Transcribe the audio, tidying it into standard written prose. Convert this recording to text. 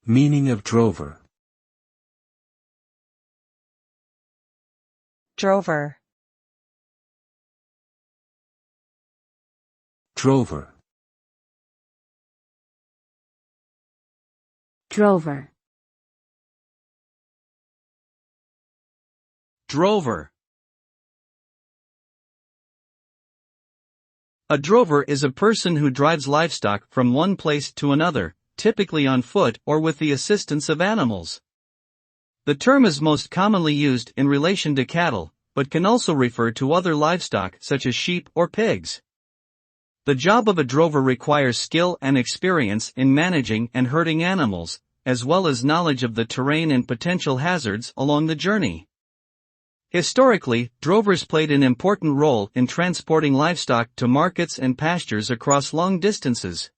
Meaning of drover. Drover. Drover. Drover. Drover. A drover is a person who drives livestock from one place to another, typically on foot or with the assistance of animals. The term is most commonly used in relation to cattle, but can also refer to other livestock such as sheep or pigs. The job of a drover requires skill and experience in managing and herding animals, as well as knowledge of the terrain and potential hazards along the journey. Historically, drovers played an important role in transporting livestock to markets and pastures across long distances.